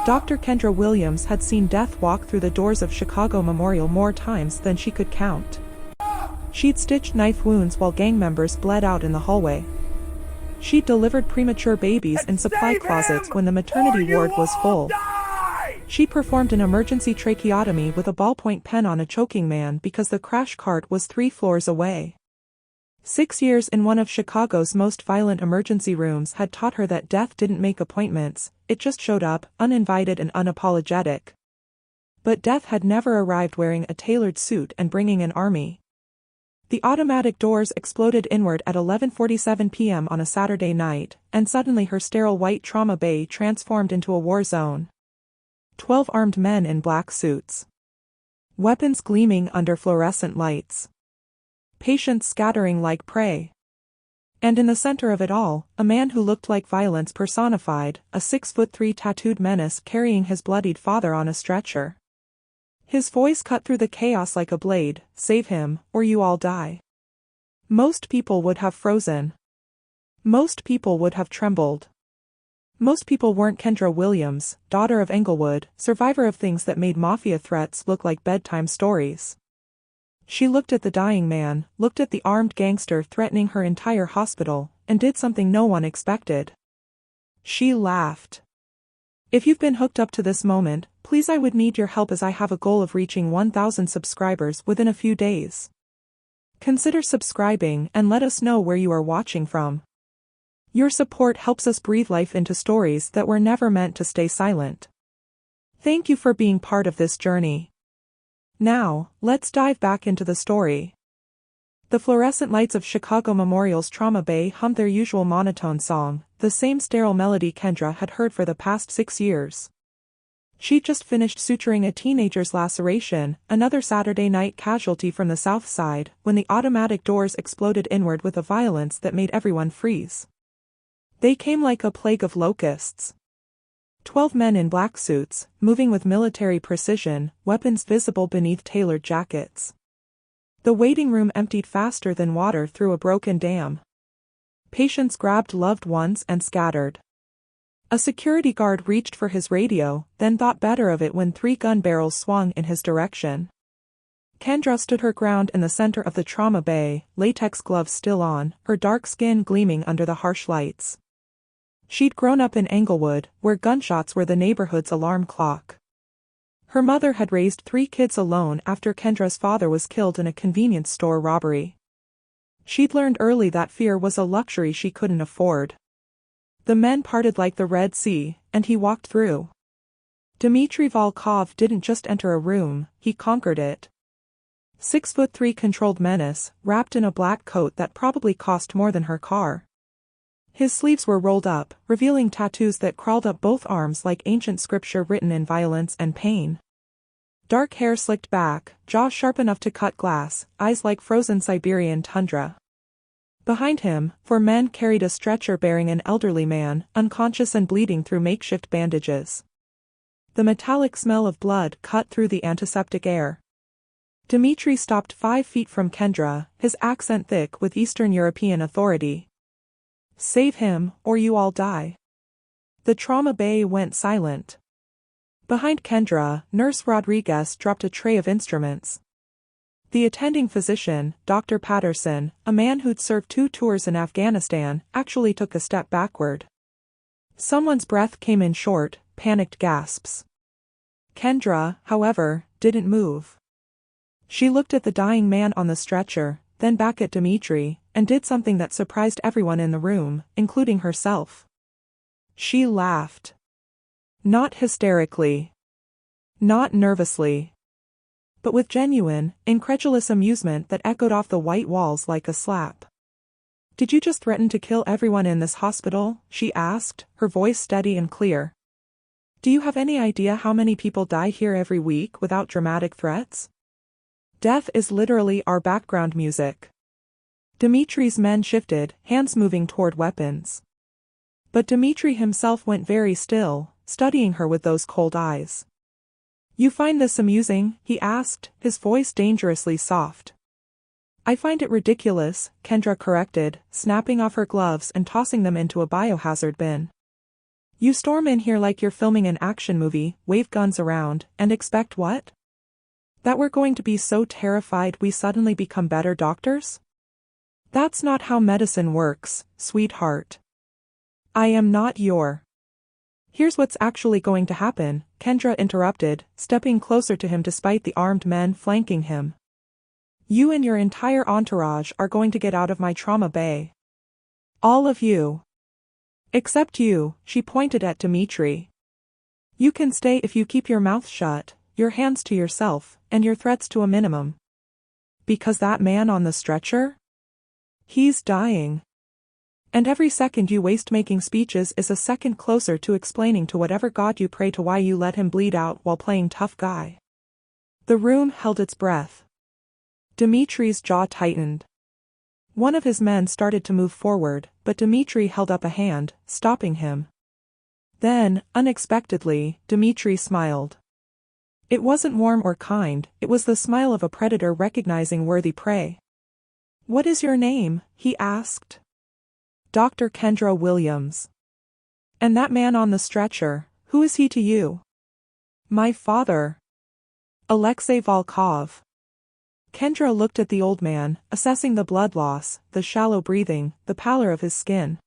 Dr. Kendra Williams had seen death walk through the doors of Chicago Memorial more times than she could count. She'd stitched knife wounds while gang members bled out in the hallway. She'd delivered premature babies in supply closets when the maternity ward was full. She performed an emergency tracheotomy with a ballpoint pen on a choking man because the crash cart was 3 floors away. 6 years in one of Chicago's most violent emergency rooms had taught her that death didn't make appointments, it just showed up, uninvited and unapologetic. But death had never arrived wearing a tailored suit and bringing an army. The automatic doors exploded inward at 11:47 p.m. on a Saturday night, and suddenly her sterile white trauma bay transformed into a war zone. 12 armed men in black suits. Weapons gleaming under fluorescent lights. Patients scattering like prey. And in the center of it all, a man who looked like violence personified, a 6'3" tattooed menace carrying his bloodied father on a stretcher. His voice cut through the chaos like a blade, "Save him, or you all die." Most people would have frozen. Most people would have trembled. Most people weren't Kendra Williams, daughter of Englewood, survivor of things that made Mafia threats look like bedtime stories. She looked at the dying man, looked at the armed gangster threatening her entire hospital, and did something no one expected. She laughed. If you've been hooked up to this moment, please, I would need your help as I have a goal of reaching 1,000 subscribers within a few days. Consider subscribing and let us know where you are watching from. Your support helps us breathe life into stories that were never meant to stay silent. Thank you for being part of this journey. Now, let's dive back into the story. The fluorescent lights of Chicago Memorial's trauma bay hummed their usual monotone song, the same sterile melody Kendra had heard for the past 6 years. She'd just finished suturing a teenager's laceration, another Saturday night casualty from the South Side, when the automatic doors exploded inward with a violence that made everyone freeze. They came like a plague of locusts. 12 men in black suits, moving with military precision, weapons visible beneath tailored jackets. The waiting room emptied faster than water through a broken dam. Patients grabbed loved ones and scattered. A security guard reached for his radio, then thought better of it when 3 gun barrels swung in his direction. Kendra stood her ground in the center of the trauma bay, latex gloves still on, her dark skin gleaming under the harsh lights. She'd grown up in Englewood, where gunshots were the neighborhood's alarm clock. Her mother had raised 3 kids alone after Kendra's father was killed in a convenience store robbery. She'd learned early that fear was a luxury she couldn't afford. The men parted like the Red Sea, and he walked through. Dimitri Volkov didn't just enter a room, he conquered it. 6'3" controlled menace, wrapped in a black coat that probably cost more than her car. His sleeves were rolled up, revealing tattoos that crawled up both arms like ancient scripture written in violence and pain. Dark hair slicked back, jaw sharp enough to cut glass, eyes like frozen Siberian tundra. Behind him, 4 men carried a stretcher bearing an elderly man, unconscious and bleeding through makeshift bandages. The metallic smell of blood cut through the antiseptic air. Dimitri stopped 5 feet from Kendra, his accent thick with Eastern European authority. "Save him, or you all die." The trauma bay went silent. Behind Kendra, Nurse Rodriguez dropped a tray of instruments. The attending physician, Dr. Patterson, a man who'd served 2 tours in Afghanistan, actually took a step backward. Someone's breath came in short, panicked gasps. Kendra, however, didn't move. She looked at the dying man on the stretcher, then back at Dimitri, and did something that surprised everyone in the room, including herself. She laughed. Not hysterically. Not nervously. But with genuine, incredulous amusement that echoed off the white walls like a slap. "Did you just threaten to kill everyone in this hospital?" she asked, her voice steady and clear. "Do you have any idea how many people die here every week without dramatic threats? Death is literally our background music." Dimitri's men shifted, hands moving toward weapons. But Dimitri himself went very still, studying her with those cold eyes. "You find this amusing?" he asked, his voice dangerously soft. "I find it ridiculous," Kendra corrected, snapping off her gloves and tossing them into a biohazard bin. You storm in here like you're filming an action movie, wave guns around, and expect what? That we're going to be so terrified we suddenly become better doctors? That's not how medicine works, sweetheart. I am not your. Here's what's actually going to happen, Kendra interrupted, stepping closer to him despite the armed men flanking him. You and your entire entourage are going to get out of my trauma bay. All of you. Except you, she pointed at Dimitri. You can stay if you keep your mouth shut, your hands to yourself, and your threats to a minimum. Because that man on the stretcher? He's dying. And every second you waste making speeches is a second closer to explaining to whatever god you pray to why you let him bleed out while playing tough guy. The room held its breath. Dimitri's jaw tightened. One of his men started to move forward, but Dimitri held up a hand, stopping him. Then, unexpectedly, Dimitri smiled. It wasn't warm or kind, it was the smile of a predator recognizing worthy prey. What is your name? He asked. Dr. Kendra Williams. And that man on the stretcher, who is he to you? My father. Alexei Volkov. Kendra looked at the old man, assessing the blood loss, the shallow breathing, the pallor of his skin.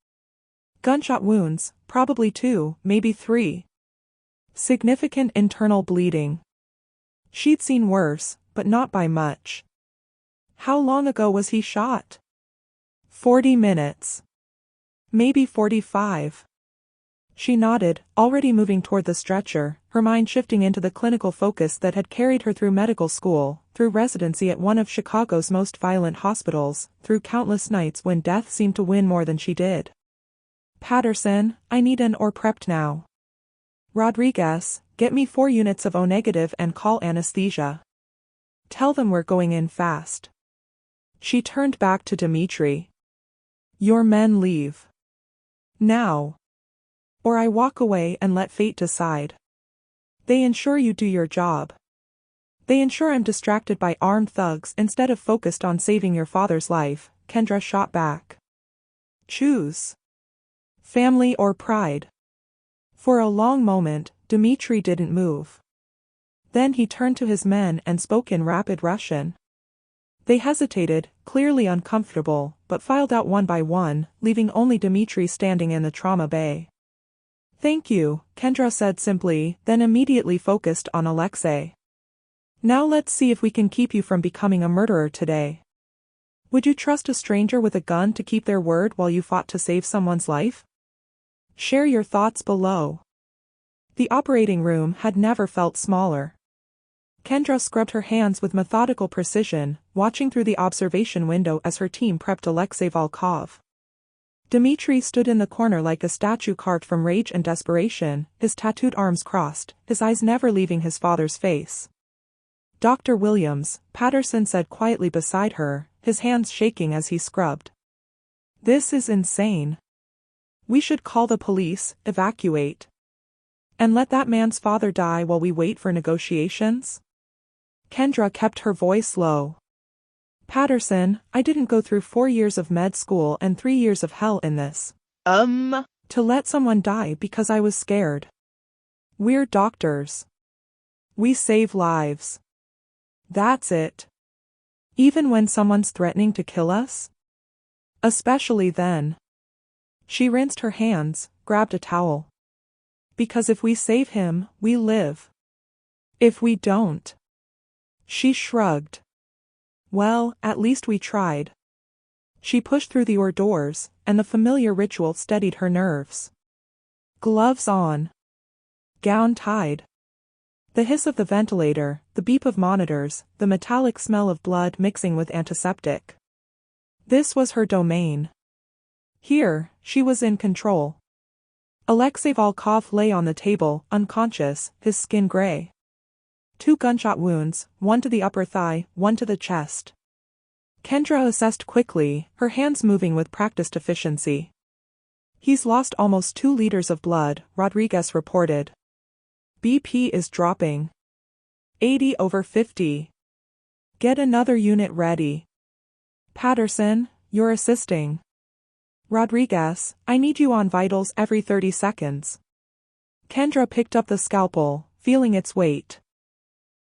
Gunshot wounds, probably 2, maybe 3. Significant internal bleeding. She'd seen worse, but not by much. How long ago was he shot? 40 minutes. Maybe 45. She nodded, already moving toward the stretcher, her mind shifting into the clinical focus that had carried her through medical school, through residency at one of Chicago's most violent hospitals, through countless nights when death seemed to win more than she did. Patterson, I need an or prepped now. Rodriguez, get me 4 units of O-negative and call anesthesia. Tell them we're going in fast. She turned back to Dimitri. Your men leave. Now. Or I walk away and let fate decide. They ensure you do your job. They ensure I'm distracted by armed thugs instead of focused on saving your father's life, Kendra shot back. Choose. Family or pride. For a long moment, Dimitri didn't move. Then he turned to his men and spoke in rapid Russian. They hesitated, clearly uncomfortable, but filed out one by one, leaving only Dimitri standing in the trauma bay. Thank you, Kendra said simply, then immediately focused on Alexei. Now let's see if we can keep you from becoming a murderer today. Would you trust a stranger with a gun to keep their word while you fought to save someone's life? Share your thoughts below. The operating room had never felt smaller. Kendra scrubbed her hands with methodical precision, watching through the observation window as her team prepped Alexei Volkov. Dimitri stood in the corner like a statue carved from rage and desperation, his tattooed arms crossed, his eyes never leaving his father's face. Dr. Williams, Patterson said quietly beside her, his hands shaking as he scrubbed. This is insane. We should call the police, evacuate. And let that man's father die while we wait for negotiations? Kendra kept her voice low. Patterson, I didn't go through 4 years of med school and 3 years of hell in this. To let someone die because I was scared. We're doctors. We save lives. That's it. Even when someone's threatening to kill us? Especially then. She rinsed her hands, grabbed a towel. Because if we save him, we live. If we don't. She shrugged. Well, at least we tried. She pushed through the hors d'oeuvres, and the familiar ritual steadied her nerves. Gloves on. Gown tied. The hiss of the ventilator, the beep of monitors, the metallic smell of blood mixing with antiseptic. This was her domain. Here, she was in control. Alexei Volkov lay on the table, unconscious, his skin gray. 2 gunshot wounds, one to the upper thigh, one to the chest. Kendra assessed quickly, her hands moving with practiced efficiency. He's lost almost 2 liters of blood, Rodriguez reported. BP is dropping. 80/50. Get another unit ready. Patterson, you're assisting. Rodriguez, I need you on vitals every 30 seconds. Kendra picked up the scalpel, feeling its weight.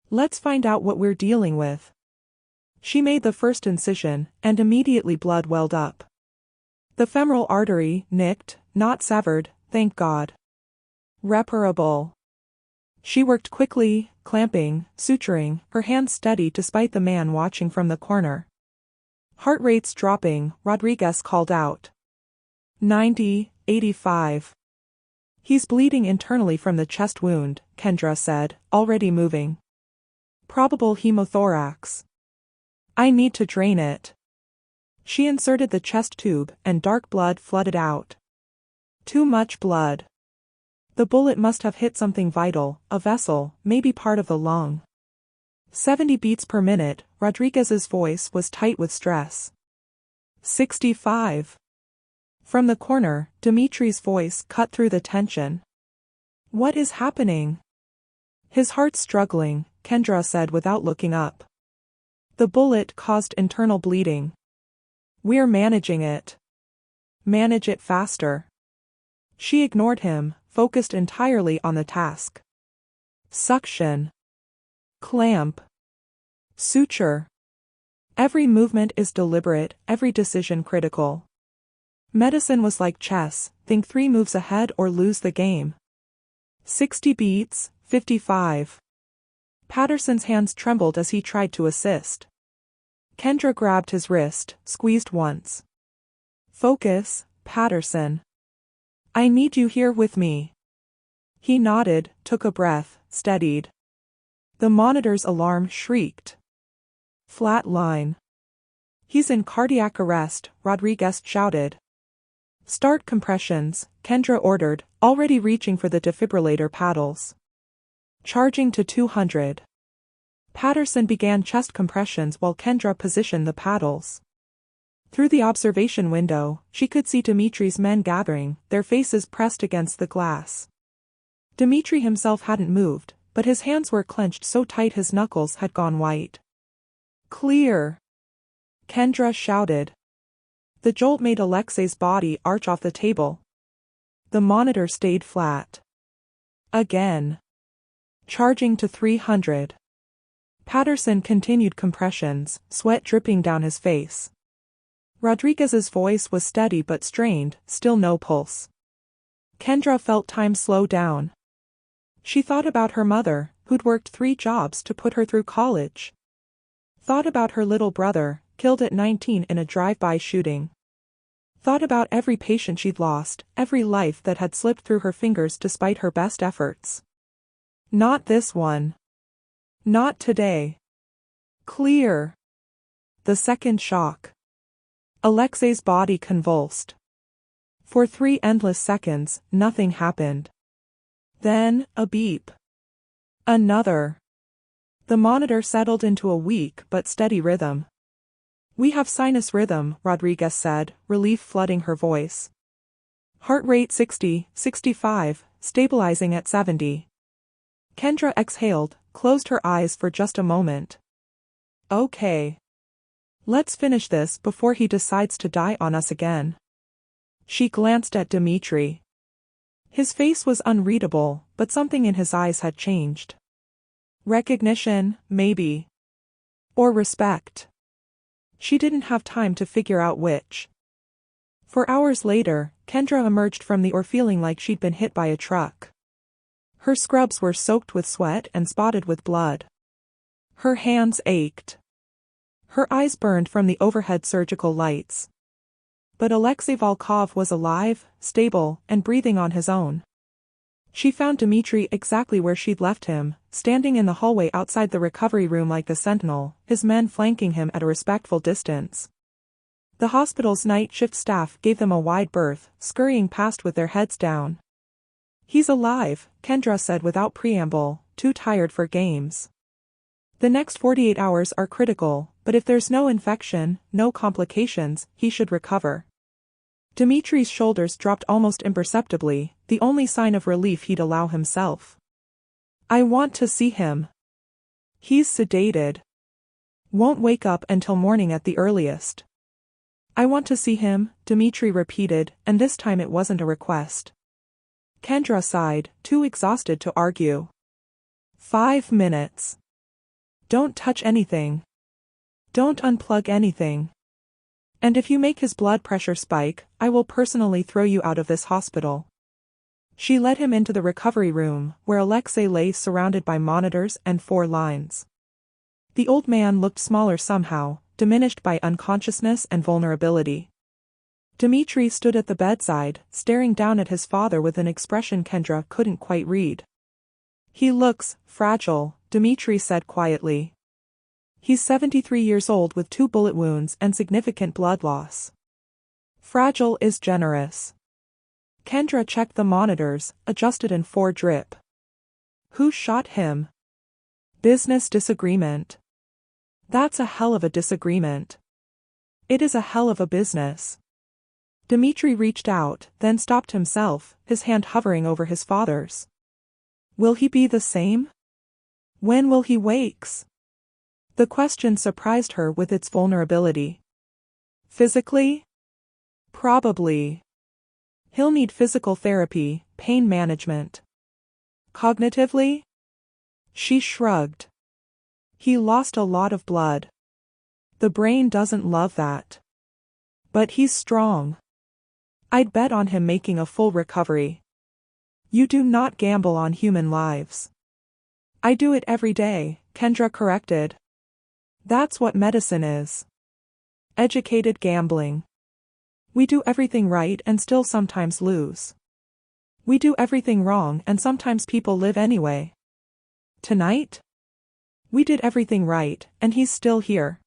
Let's find out what we're dealing with. She made the first incision, and immediately blood welled up. The femoral artery, nicked, not severed, thank God. Reparable. She worked quickly, clamping, suturing, her hands steady despite the man watching from the corner. Heart rates dropping, Rodriguez called out. 90, 85. He's bleeding internally from the chest wound, Kendra said, already moving. Probable hemothorax. I need to drain it. She inserted the chest tube, and dark blood flooded out. Too much blood. The bullet must have hit something vital, a vessel, maybe part of the lung. 70 beats per minute, Rodriguez's voice was tight with stress. 65. From the corner, Dimitri's voice cut through the tension. What is happening? His heart's struggling, Kendra said without looking up. The bullet caused internal bleeding. We're managing it. Manage it faster. She ignored him, focused entirely on the task. Suction. Clamp. Suture. Every movement is deliberate, every decision critical. Medicine was like chess, think 3 moves ahead or lose the game. 60 beats, 55. Patterson's hands trembled as he tried to assist. Kendra grabbed his wrist, squeezed once. Focus, Patterson. I need you here with me. He nodded, took a breath, steadied. The monitor's alarm shrieked. Flat line. He's in cardiac arrest, Rodriguez shouted. Start compressions, Kendra ordered, already reaching for the defibrillator paddles. Charging to 200. Patterson began chest compressions while Kendra positioned the paddles. Through the observation window, she could see Dimitri's men gathering, their faces pressed against the glass. Dimitri himself hadn't moved, but his hands were clenched so tight his knuckles had gone white. Clear! Kendra shouted. The jolt made Alexei's body arch off the table. The monitor stayed flat. Again. Charging to 300. Patterson continued compressions, sweat dripping down his face. Rodriguez's voice was steady but strained, still no pulse. Kendra felt time slow down. She thought about her mother, who'd worked 3 jobs to put her through college. Thought about her little brother, killed at 19 in a drive-by shooting. Thought about every patient she'd lost, every life that had slipped through her fingers despite her best efforts. Not this one. Not today. Clear. The second shock. Alexei's body convulsed. For 3 endless seconds, nothing happened. Then, a beep. Another. The monitor settled into a weak but steady rhythm. We have sinus rhythm, Rodriguez said, relief flooding her voice. Heart rate 60, 65, stabilizing at 70. Kendra exhaled, closed her eyes for just a moment. Okay. Let's finish this before he decides to die on us again. She glanced at Dimitri. His face was unreadable, but something in his eyes had changed. Recognition, maybe. Or respect. She didn't have time to figure out which. For hours later, Kendra emerged from the OR feeling like she'd been hit by a truck. Her scrubs were soaked with sweat and spotted with blood. Her hands ached. Her eyes burned from the overhead surgical lights. But Alexei Volkov was alive, stable, and breathing on his own. She found Dimitri exactly where she'd left him, standing in the hallway outside the recovery room like the sentinel, his men flanking him at a respectful distance. The hospital's night shift staff gave them a wide berth, scurrying past with their heads down. He's alive, Kendra said without preamble, too tired for games. The next 48 hours are critical, but if there's no infection, no complications, he should recover. Dimitri's shoulders dropped almost imperceptibly, the only sign of relief he'd allow himself. I want to see him. He's sedated. Won't wake up until morning at the earliest. I want to see him, Dimitri repeated, and this time it wasn't a request. Kendra sighed, too exhausted to argue. 5 minutes. Don't touch anything. Don't unplug anything. And if you make his blood pressure spike, I will personally throw you out of this hospital. She led him into the recovery room, where Alexei lay surrounded by monitors and 4 lines. The old man looked smaller somehow, diminished by unconsciousness and vulnerability. Dimitri stood at the bedside, staring down at his father with an expression Kendra couldn't quite read. He looks fragile, Dimitri said quietly. He's 73 years old with 2 bullet wounds and significant blood loss. Fragile is generous. Kendra checked the monitors, adjusted in 4 drip. Who shot him? Business disagreement. That's a hell of a disagreement. It is a hell of a business. Dimitri reached out, then stopped himself, his hand hovering over his father's. Will he be the same? When will he wakes? The question surprised her with its vulnerability. Physically? Probably. He'll need physical therapy, pain management. Cognitively? She shrugged. He lost a lot of blood. The brain doesn't love that. But he's strong. I'd bet on him making a full recovery. You do not gamble on human lives. I do it every day, Kendra corrected. That's what medicine is. Educated gambling. We do everything right and still sometimes lose. We do everything wrong and sometimes people live anyway. Tonight? We did everything right, and he's still here.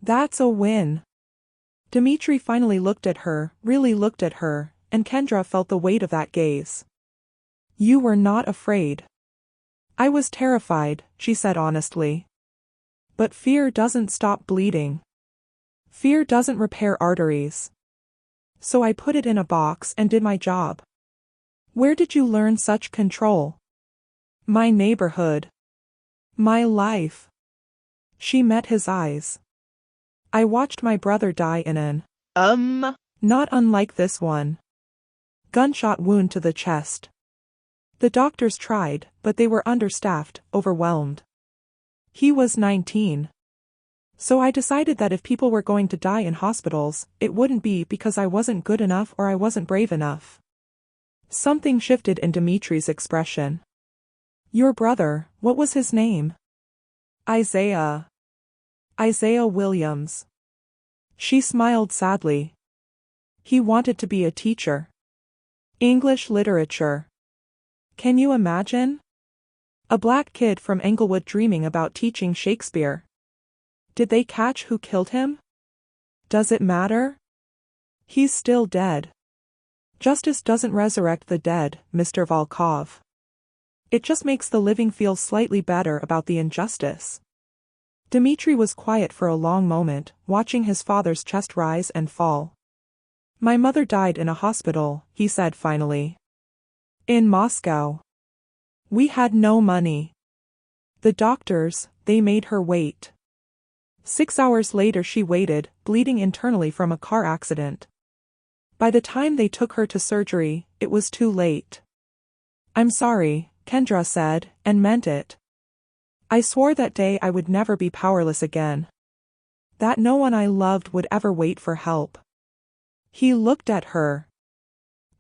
That's a win. Dimitri finally looked at her, really looked at her, and Kendra felt the weight of that gaze. You were not afraid. I was terrified, she said honestly. But fear doesn't stop bleeding. Fear doesn't repair arteries. So I put it in a box and did my job. Where did you learn such control? My neighborhood. My life. She met his eyes. I watched my brother die in an not unlike this one. Gunshot wound to the chest. The doctors tried, but they were understaffed, overwhelmed. He was 19. So I decided that if people were going to die in hospitals, it wouldn't be because I wasn't good enough or I wasn't brave enough. Something shifted in Dimitri's expression. Your brother, what was his name? Isaiah. Isaiah Williams. She smiled sadly. He wanted to be a teacher. English literature. Can you imagine? A black kid from Englewood dreaming about teaching Shakespeare. Did they catch who killed him? Does it matter? He's still dead. Justice doesn't resurrect the dead, Mr. Volkov. It just makes the living feel slightly better about the injustice. Dimitri was quiet for a long moment, watching his father's chest rise and fall. My mother died in a hospital, he said finally. In Moscow. We had no money. The doctors, they made her wait. 6 hours later she waited, bleeding internally from a car accident. By the time they took her to surgery, it was too late. I'm sorry, Kendra said, and meant it. I swore that day I would never be powerless again. That no one I loved would ever wait for help. He looked at her.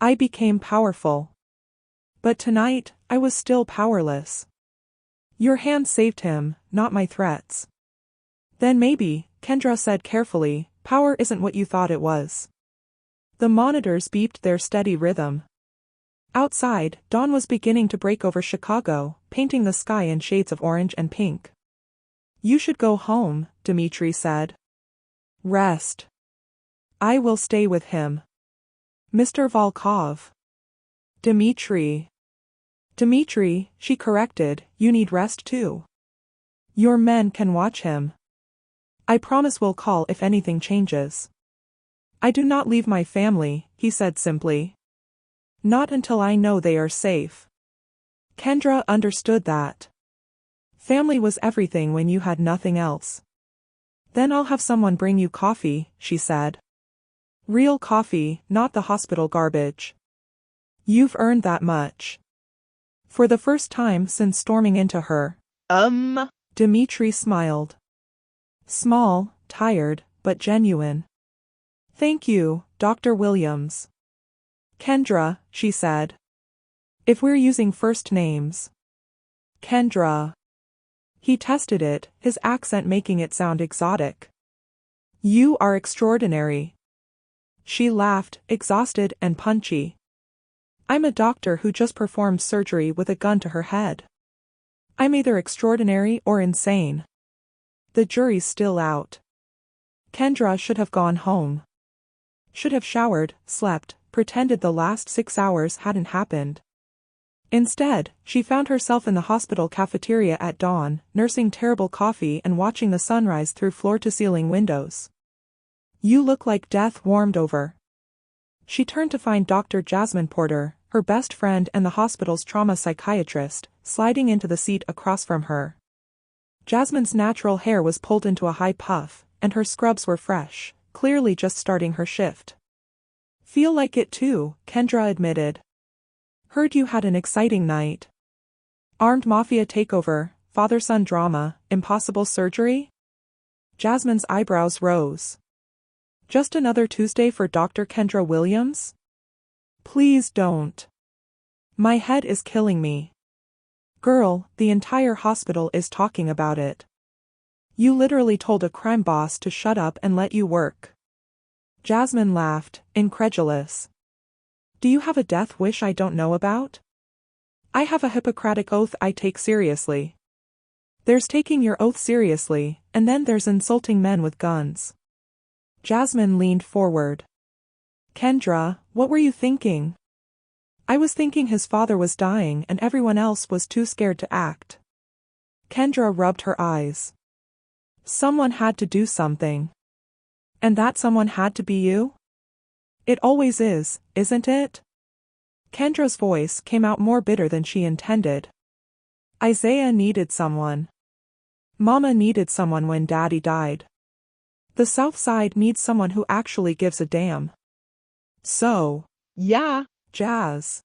I became powerful. But tonight, I was still powerless. Your hand saved him, not my threats. Then maybe, Kendra said carefully, power isn't what you thought it was. The monitors beeped their steady rhythm. Outside, dawn was beginning to break over Chicago, painting the sky in shades of orange and pink. You should go home, Dimitri said. Rest. I will stay with him. Mr. Volkov. Dimitri. Dimitri, she corrected, you need rest too. Your men can watch him. I promise we'll call if anything changes. I do not leave my family, he said simply. Not until I know they are safe. Kendra understood that. Family was everything when you had nothing else. Then I'll have someone bring you coffee, she said. Real coffee, not the hospital garbage. You've earned that much. For the first time since storming into her. Dimitri smiled. Small, tired, but genuine. Thank you, Dr. Williams. Kendra, she said. If we're using first names. Kendra. He tested it, his accent making it sound exotic. You are extraordinary. She laughed, exhausted and punchy. I'm a doctor who just performed surgery with a gun to her head. I'm either extraordinary or insane. The jury's still out. Kendra should have gone home. Should have showered, slept, pretended the last 6 hours hadn't happened. Instead, she found herself in the hospital cafeteria at dawn, nursing terrible coffee and watching the sunrise through floor-to-ceiling windows. You look like death warmed over. She turned to find Dr. Jasmine Porter, her best friend and the hospital's trauma psychiatrist, sliding into the seat across from her. Jasmine's natural hair was pulled into a high puff, and her scrubs were fresh, clearly just starting her shift. Feel like it too, Kendra admitted. Heard you had an exciting night. Armed Mafia takeover, father-son drama, impossible surgery? Jasmine's eyebrows rose. Just another Tuesday for Dr. Kendra Williams? Please don't. My head is killing me. Girl, the entire hospital is talking about it. You literally told a crime boss to shut up and let you work. Jasmine laughed, incredulous. Do you have a death wish I don't know about? I have a Hippocratic oath I take seriously. There's taking your oath seriously, and then there's insulting men with guns. Jasmine leaned forward. Kendra, what were you thinking? I was thinking his father was dying and everyone else was too scared to act. Kendra rubbed her eyes. Someone had to do something. And that someone had to be you? It always is, isn't it? Kendra's voice came out more bitter than she intended. Isaiah needed someone. Mama needed someone when Daddy died. The South Side needs someone who actually gives a damn. So, yeah, Jazz.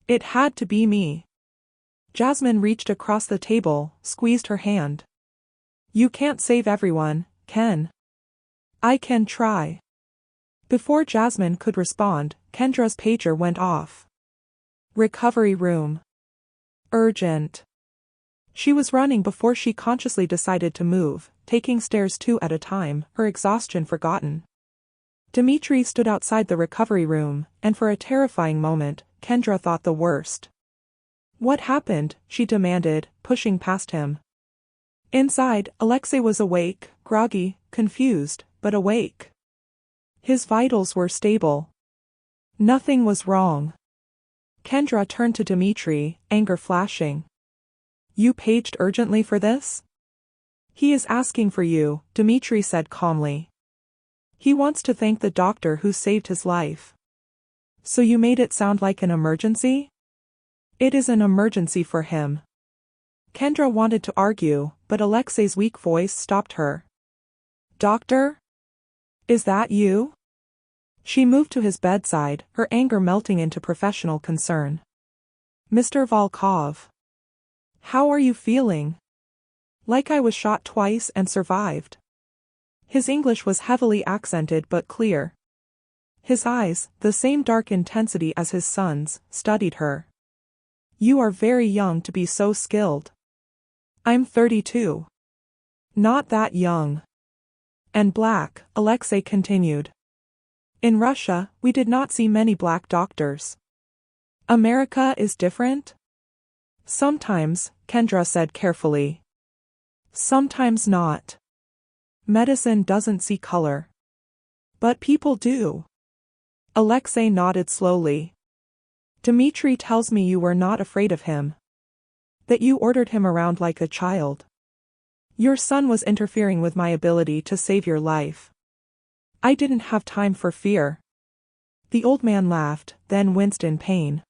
It had to be me. Jasmine reached across the table, squeezed her hand. You can't save everyone, Ken. I can try. Before Jasmine could respond, Kendra's pager went off. Recovery room. Urgent. She was running before she consciously decided to move, taking stairs 2 at a time, her exhaustion forgotten. Dimitri stood outside the recovery room, and for a terrifying moment, Kendra thought the worst. What happened? She demanded, pushing past him. Inside, Alexei was awake, groggy, confused, but awake. His vitals were stable. Nothing was wrong. Kendra turned to Dimitri, anger flashing. You paged urgently for this? He is asking for you, Dimitri said calmly. He wants to thank the doctor who saved his life. So you made it sound like an emergency? It is an emergency for him. Kendra wanted to argue, but Alexei's weak voice stopped her. Doctor? Is that you? She moved to his bedside, her anger melting into professional concern. Mr. Volkov. How are you feeling? Like I was shot twice and survived. His English was heavily accented but clear. His eyes, the same dark intensity as his son's, studied her. You are very young to be so skilled. I'm 32. Not that young. And black, Alexei continued. In Russia, we did not see many black doctors. America is different? Sometimes, Kendra said carefully. Sometimes not. Medicine doesn't see color. But people do. Alexei nodded slowly. Dimitri tells me you were not afraid of him. That you ordered him around like a child. Your son was interfering with my ability to save your life. I didn't have time for fear. The old man laughed, then winced in pain.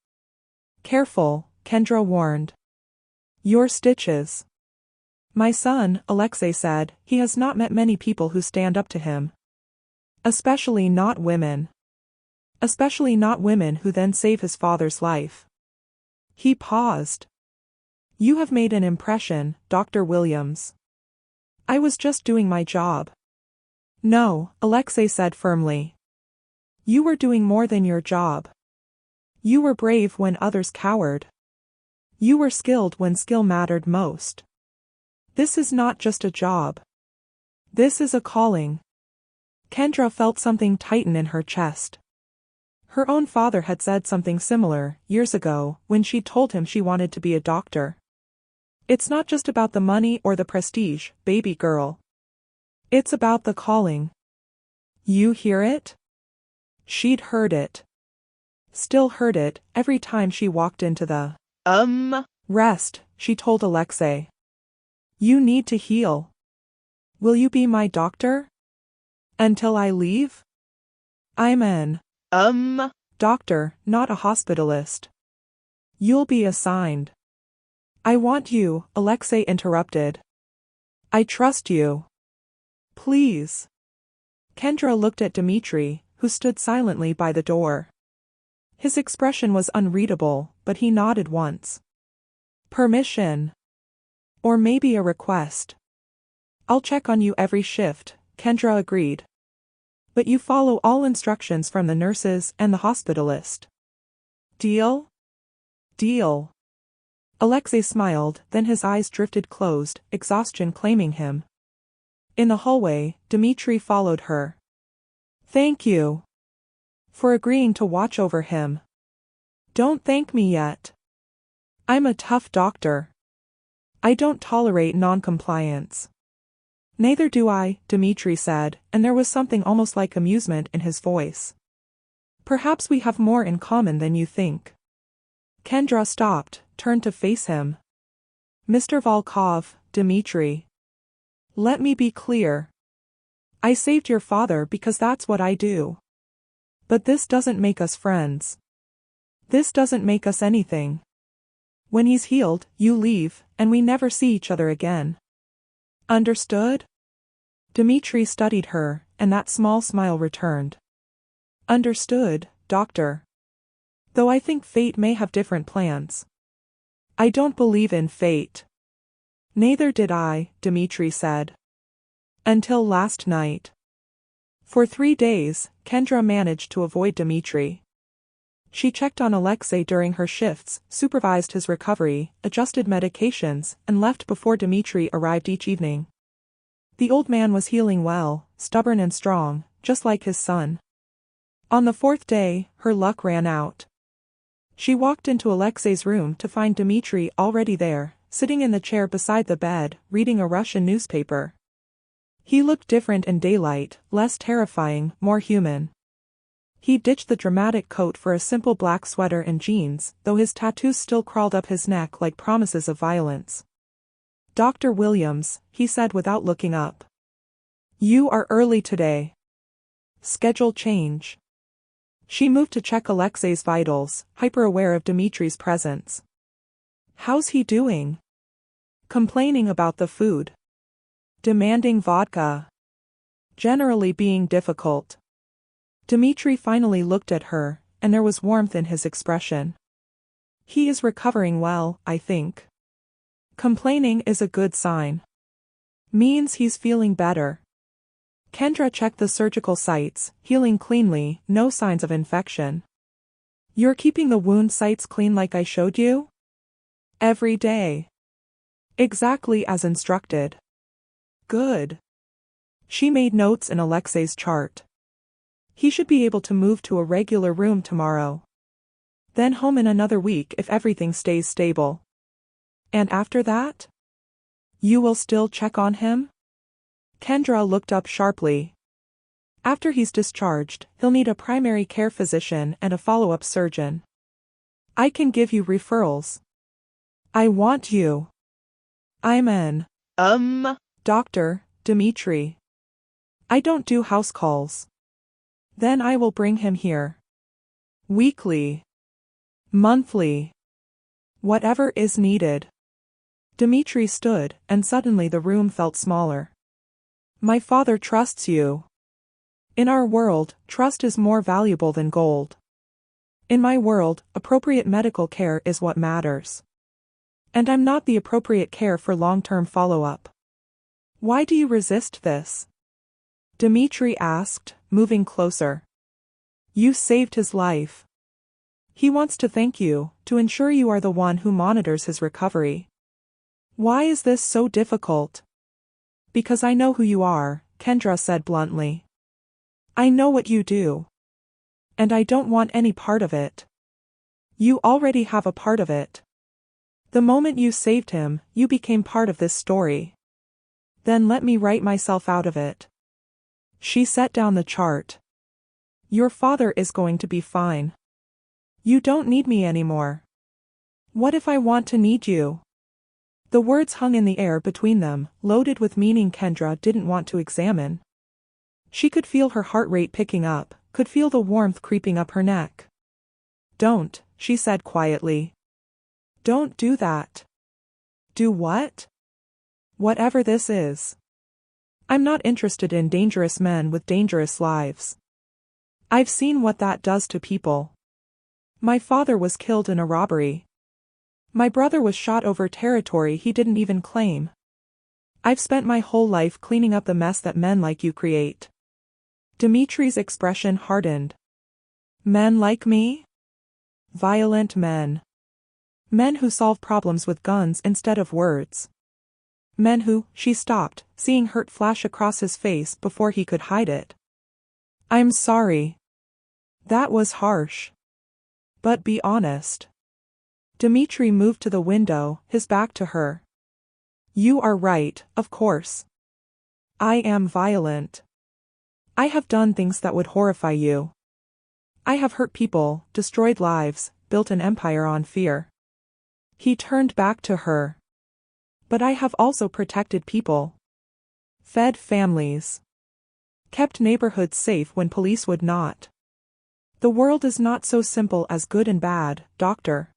Careful, Kendra warned. Your stitches. My son, Alexei said, he has not met many people who stand up to him. Especially not women. Especially not women who then save his father's life. He paused. You have made an impression, Dr. Williams. I was just doing my job. No, Alexei said firmly. You were doing more than your job. You were brave when others cowered. You were skilled when skill mattered most. This is not just a job. This is a calling. Kendra felt something tighten in her chest. Her own father had said something similar, years ago, when she told him she wanted to be a doctor. It's not just about the money or the prestige, baby girl. It's about the calling. You hear it? She'd heard it. Still heard it, every time she walked into the rest, she told Alexei. You need to heal. Will you be my doctor? Until I leave? I'm an doctor, not a hospitalist. You'll be assigned. I want you, Alexei interrupted. I trust you. Please. Kendra looked at Dimitri, who stood silently by the door. His expression was unreadable, but he nodded once. Permission. Or maybe a request. I'll check on you every shift, Kendra agreed. But you follow all instructions from the nurses and the hospitalist. Deal? Deal. Alexei smiled, then his eyes drifted closed, exhaustion claiming him. In the hallway, Dimitri followed her. Thank you. For agreeing to watch over him. Don't thank me yet. I'm a tough doctor. I don't tolerate non-compliance. Neither do I, Dimitri said, and there was something almost like amusement in his voice. Perhaps we have more in common than you think. Kendra stopped, turned to face him. Mr. Volkov, Dimitri. Let me be clear. I saved your father because that's what I do. But this doesn't make us friends. This doesn't make us anything. When he's healed, you leave, and we never see each other again. Understood? Dimitri studied her, and that small smile returned. Understood, doctor. Though I think fate may have different plans. I don't believe in fate. Neither did I, Dimitri said. Until last night. For 3 days, Kendra managed to avoid Dimitri. She checked on Alexei during her shifts, supervised his recovery, adjusted medications, and left before Dimitri arrived each evening. The old man was healing well, stubborn and strong, just like his son. On the 4th day, her luck ran out. She walked into Alexei's room to find Dimitri already there, sitting in the chair beside the bed, reading a Russian newspaper. He looked different in daylight, less terrifying, more human. He ditched the dramatic coat for a simple black sweater and jeans, though his tattoos still crawled up his neck like promises of violence. Dr. Williams, he said without looking up. You are early today. Schedule change. She moved to check Alexei's vitals, hyper-aware of Dimitri's presence. How's he doing? Complaining about the food. Demanding vodka. Generally being difficult. Dimitri finally looked at her, and there was warmth in his expression. He is recovering well, I think. Complaining is a good sign. Means he's feeling better. Kendra checked the surgical sites, healing cleanly, no signs of infection. You're keeping the wound sites clean like I showed you? Every day. Exactly as instructed. Good. She made notes in Alexei's chart. He should be able to move to a regular room tomorrow. Then home in another week if everything stays stable. And after that? You will still check on him? Kendra looked up sharply. After he's discharged, he'll need a primary care physician and a follow-up surgeon. I can give you referrals. I want you. I'm an doctor, Dimitri. I don't do house calls. Then I will bring him here. Weekly. Monthly. Whatever is needed. Dimitri stood, and suddenly the room felt smaller. My father trusts you. In our world, trust is more valuable than gold. In my world, appropriate medical care is what matters. And I'm not the appropriate care for long-term follow-up. Why do you resist this? Dimitri asked, moving closer. You saved his life. He wants to thank you, to ensure you are the one who monitors his recovery. Why is this so difficult? Because I know who you are, Kendra said bluntly. I know what you do. And I don't want any part of it. You already have a part of it. The moment you saved him, you became part of this story. Then let me write myself out of it. She set down the chart. Your father is going to be fine. You don't need me anymore. What if I want to need you? The words hung in the air between them, loaded with meaning Kendra didn't want to examine. She could feel her heart rate picking up, could feel the warmth creeping up her neck. Don't, she said quietly. Don't do that. Do what? Whatever this is. I'm not interested in dangerous men with dangerous lives. I've seen what that does to people. My father was killed in a robbery. My brother was shot over territory he didn't even claim. I've spent my whole life cleaning up the mess that men like you create. Dimitri's expression hardened. Men like me? Violent men. Men who solve problems with guns instead of words. Men who, she stopped, seeing hurt flash across his face before he could hide it. I'm sorry. That was harsh. But be honest. Dimitri moved to the window, his back to her. You are right, of course. I am violent. I have done things that would horrify you. I have hurt people, destroyed lives, built an empire on fear. He turned back to her. But I have also protected people. Fed families. Kept neighborhoods safe when police would not. The world is not so simple as good and bad, Doctor.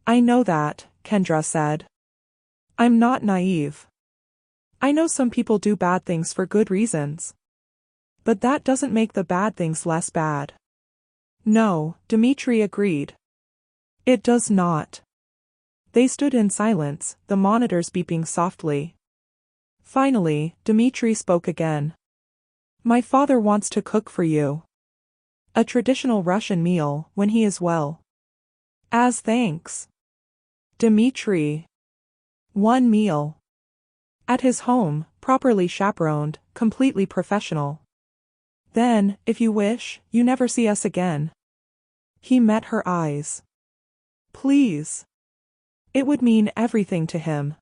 I know that, Kendra said. I'm not naive. I know some people do bad things for good reasons. But that doesn't make the bad things less bad. No, Dimitri agreed. It does not. They stood in silence, the monitors beeping softly. Finally, Dimitri spoke again. My father wants to cook for you. A traditional Russian meal, when he is well. As thanks. Dimitri. One meal. At his home, properly chaperoned, completely professional. Then, if you wish, you never see us again. He met her eyes. Please. It would mean everything to him.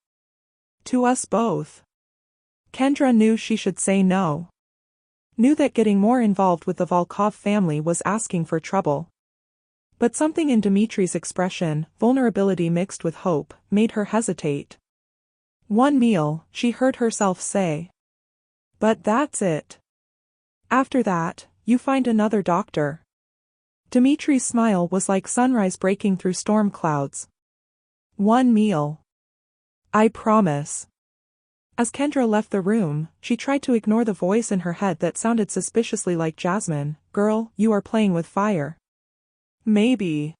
To us both. Kendra knew she should say no. Knew that getting more involved with the Volkov family was asking for trouble. But something in Dimitri's expression, vulnerability mixed with hope, made her hesitate. One meal, she heard herself say. But that's it. After that, you find another doctor. Dimitri's smile was like sunrise breaking through storm clouds. One meal. I promise. As Kendra left the room, she tried to ignore the voice in her head that sounded suspiciously like Jasmine. Girl, you are playing with fire. Maybe.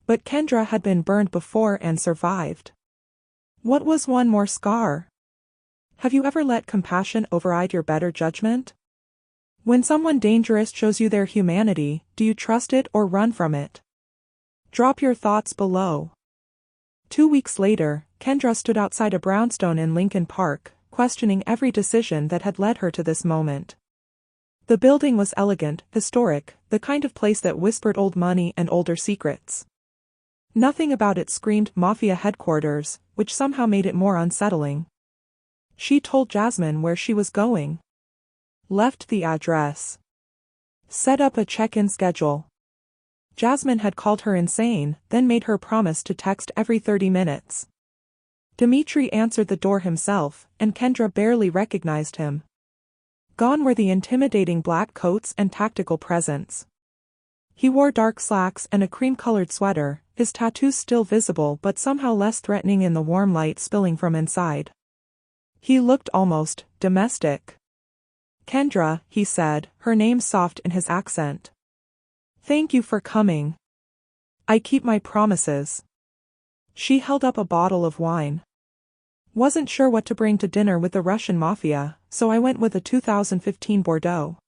But Kendra had been burned before and survived. What was one more scar? Have you ever let compassion override your better judgment? When someone dangerous shows you their humanity, do you trust it or run from it? Drop your thoughts below. 2 weeks later, Kendra stood outside a brownstone in Lincoln Park, questioning every decision that had led her to this moment. The building was elegant, historic, the kind of place that whispered old money and older secrets. Nothing about it screamed Mafia headquarters, which somehow made it more unsettling. She told Jasmine where she was going. Left the address. Set up a check-in schedule. Jasmine had called her insane, then made her promise to text every 30 minutes. Dimitri answered the door himself, and Kendra barely recognized him. Gone were the intimidating black coats and tactical presence. He wore dark slacks and a cream-colored sweater, his tattoos still visible but somehow less threatening in the warm light spilling from inside. He looked almost domestic. Kendra, he said, her name soft in his accent. Thank you for coming. I keep my promises. She held up a bottle of wine. Wasn't sure what to bring to dinner with the Russian Mafia, so I went with a 2015 Bordeaux.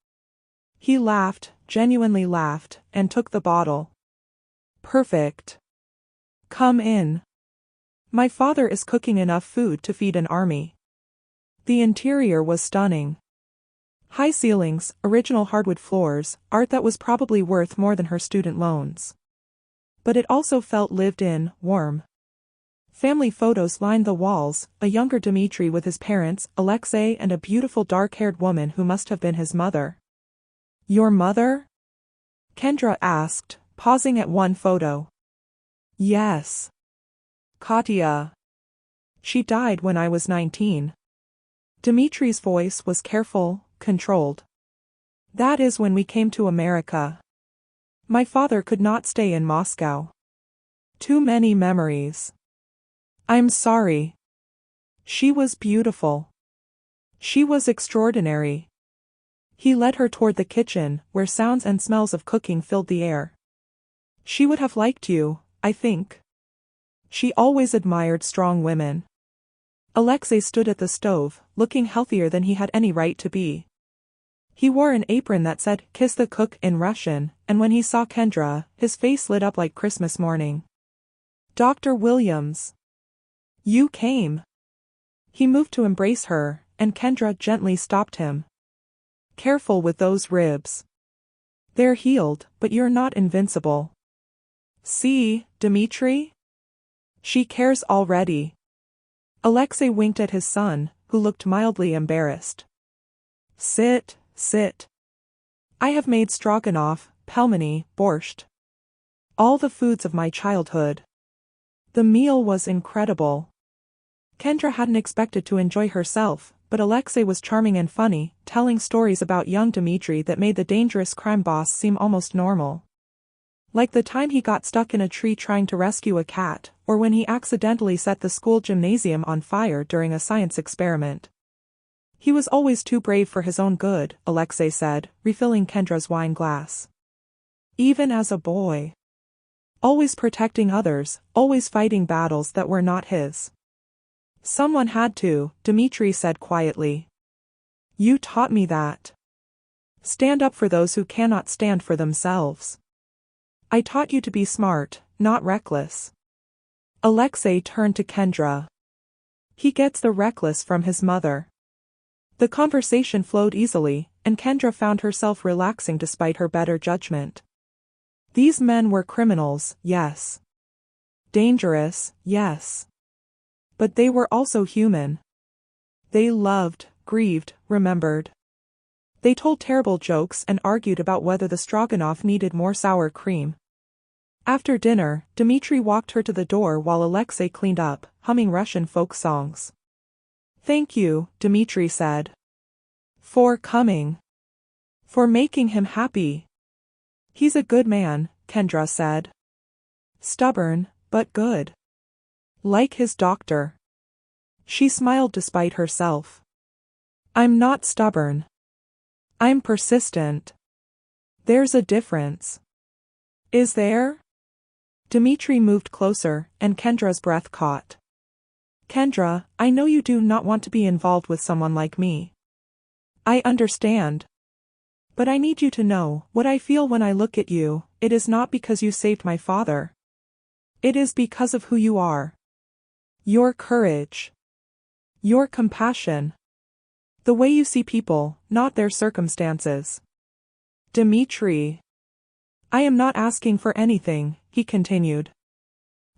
He laughed, genuinely laughed, and took the bottle. Perfect. Come in. My father is cooking enough food to feed an army. The interior was stunning. High ceilings, original hardwood floors, art that was probably worth more than her student loans. But it also felt lived in, warm. Family photos lined the walls, a younger Dimitri with his parents, Alexei, and a beautiful dark-haired woman who must have been his mother. Your mother? Kendra asked, pausing at one photo. Yes. Katya. She died when I was 19. Dimitri's voice was careful, controlled. That is when we came to America. My father could not stay in Moscow. Too many memories. I'm sorry. She was beautiful. She was extraordinary. He led her toward the kitchen, where sounds and smells of cooking filled the air. She would have liked you, I think. She always admired strong women. Alexei stood at the stove, looking healthier than he had any right to be. He wore an apron that said, "Kiss the cook" in Russian, and when he saw Kendra, his face lit up like Christmas morning. Dr. Williams. You came. He moved to embrace her, and Kendra gently stopped him. Careful with those ribs. They're healed, but you're not invincible. See, Dimitri? She cares already. Alexei winked at his son, who looked mildly embarrassed. Sit. Sit. I have made stroganoff, pelmeni, borscht. All the foods of my childhood. The meal was incredible. Kendra hadn't expected to enjoy herself, but Alexei was charming and funny, telling stories about young Dimitri that made the dangerous crime boss seem almost normal. Like the time he got stuck in a tree trying to rescue a cat, or when he accidentally set the school gymnasium on fire during a science experiment. He was always too brave for his own good, Alexei said, refilling Kendra's wine glass. Even as a boy. Always protecting others, always fighting battles that were not his. Someone had to, Dimitri said quietly. You taught me that. Stand up for those who cannot stand for themselves. I taught you to be smart, not reckless. Alexei turned to Kendra. He gets the reckless from his mother. The conversation flowed easily, and Kendra found herself relaxing despite her better judgment. These men were criminals, yes. Dangerous, yes. But they were also human. They loved, grieved, remembered. They told terrible jokes and argued about whether the stroganoff needed more sour cream. After dinner, Dimitri walked her to the door while Alexei cleaned up, humming Russian folk songs. Thank you, Dimitri said. For coming. For making him happy. He's a good man, Kendra said. Stubborn, but good. Like his doctor. She smiled despite herself. I'm not stubborn. I'm persistent. There's a difference. Is there? Dimitri moved closer, and Kendra's breath caught. Kendra, I know you do not want to be involved with someone like me. I understand. But I need you to know, what I feel when I look at you, it is not because you saved my father. It is because of who you are. Your courage. Your compassion. The way you see people, not their circumstances. Dimitri. I am not asking for anything, he continued.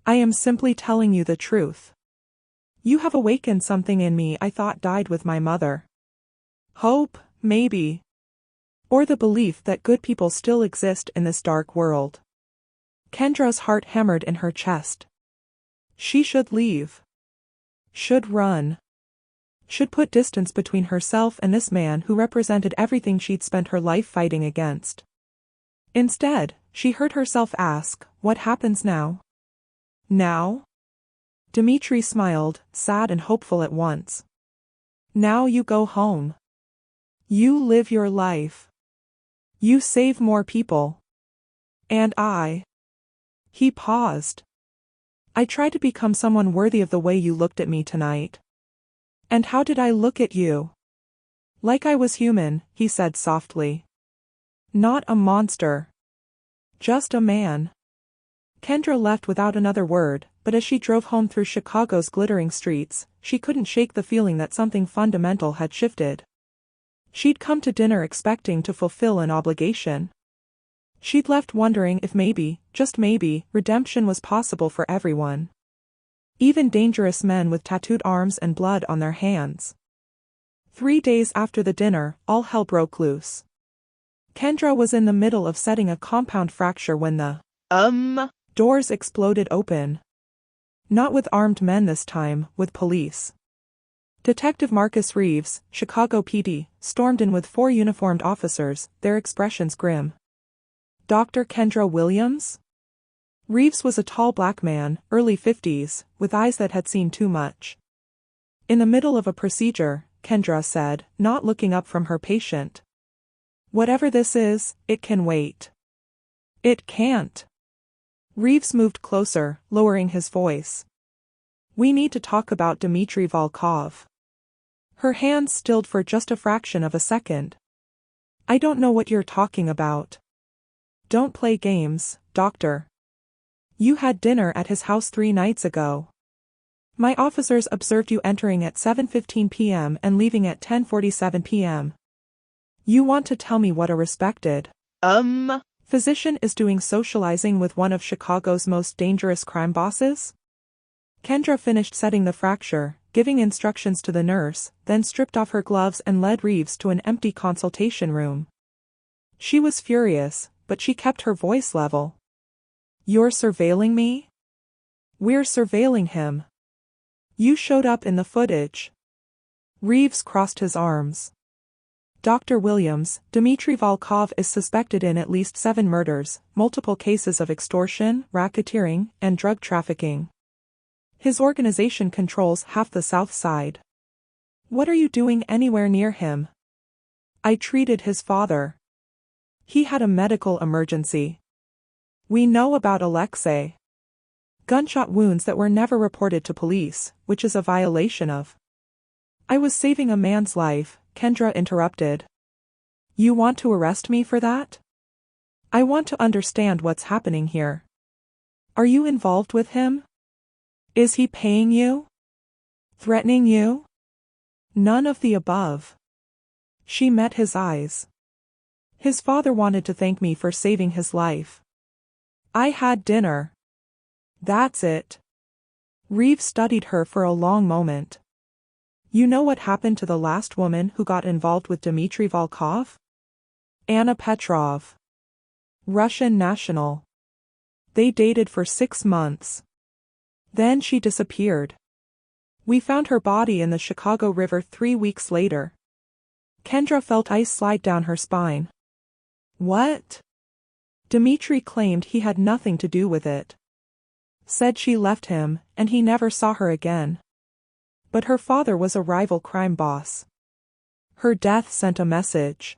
I am simply telling you the truth. You have awakened something in me I thought died with my mother. Hope, maybe. Or the belief that good people still exist in this dark world. Kendra's heart hammered in her chest. She should leave. Should run. Should put distance between herself and this man who represented everything she'd spent her life fighting against. Instead, she heard herself ask, what happens now? Now? Dimitri smiled, sad and hopeful at once. Now you go home. You live your life. You save more people. And I. He paused. I tried to become someone worthy of the way you looked at me tonight. And how did I look at you? Like I was human, he said softly. Not a monster. Just a man. Kendra left without another word, but as she drove home through Chicago's glittering streets, she couldn't shake the feeling that something fundamental had shifted. She'd come to dinner expecting to fulfill an obligation. She'd left wondering if maybe, just maybe, redemption was possible for everyone. Even dangerous men with tattooed arms and blood on their hands. 3 days after the dinner, all hell broke loose. Kendra was in the middle of setting a compound fracture when the doors exploded open. Not with armed men this time, with police. Detective Marcus Reeves, Chicago PD, stormed in with 4 uniformed officers, their expressions grim. Dr. Kendra Williams? Reeves was a tall black man, early 50s, with eyes that had seen too much. In the middle of a procedure, Kendra said, not looking up from her patient. Whatever this is, it can wait. It can't. Reeves moved closer, lowering his voice. We need to talk about Dimitri Volkov. Her hands stilled for just a fraction of a second. I don't know what you're talking about. Don't play games, doctor. You had dinner at his house 3 nights ago. My officers observed you entering at 7:15 p.m. and leaving at 10:47 p.m. You want to tell me what a respected physician is doing socializing with one of Chicago's most dangerous crime bosses? Kendra finished setting the fracture, giving instructions to the nurse, then stripped off her gloves and led Reeves to an empty consultation room. She was furious, but she kept her voice level. You're surveilling me? We're surveilling him. You showed up in the footage. Reeves crossed his arms. Dr. Williams, Dimitri Volkov is suspected in at least 7 murders, multiple cases of extortion, racketeering, and drug trafficking. His organization controls half the South Side. What are you doing anywhere near him? I treated his father. He had a medical emergency. We know about Alexei. Gunshot wounds that were never reported to police, which is a violation of. I was saving a man's life, Kendra interrupted. You want to arrest me for that? I want to understand what's happening here. Are you involved with him? Is he paying you? Threatening you? None of the above. She met his eyes. His father wanted to thank me for saving his life. I had dinner. That's it. Reeves studied her for a long moment. You know what happened to the last woman who got involved with Dimitri Volkov? Anna Petrov. Russian national. They dated for 6 months. Then she disappeared. We found her body in the Chicago River 3 weeks later. Kendra felt ice slide down her spine. What? Dimitri claimed he had nothing to do with it. Said she left him, and he never saw her again. But her father was a rival crime boss. Her death sent a message.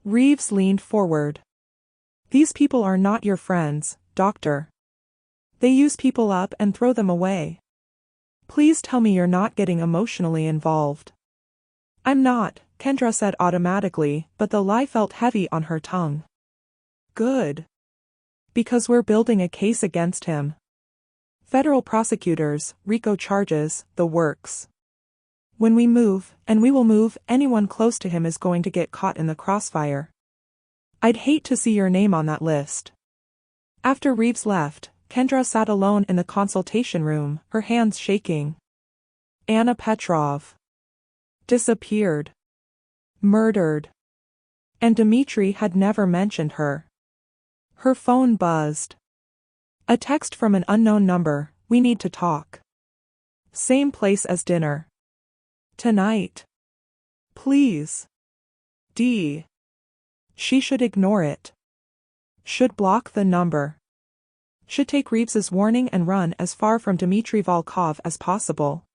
Reeves leaned forward. These people are not your friends, doctor. They use people up and throw them away. Please tell me you're not getting emotionally involved. I'm not, Kendra said automatically, but the lie felt heavy on her tongue. Good. Because we're building a case against him. Federal prosecutors, RICO charges, the works. When we move, and we will move, anyone close to him is going to get caught in the crossfire. I'd hate to see your name on that list. After Reeves left, Kendra sat alone in the consultation room, her hands shaking. Anna Petrov. Disappeared. Murdered. And Dimitri had never mentioned her. Her phone buzzed. A text from an unknown number, we need to talk. Same place as dinner. Tonight. Please. D. She should ignore it. Should block the number. Should take Reeves's warning and run as far from Dimitri Volkov as possible.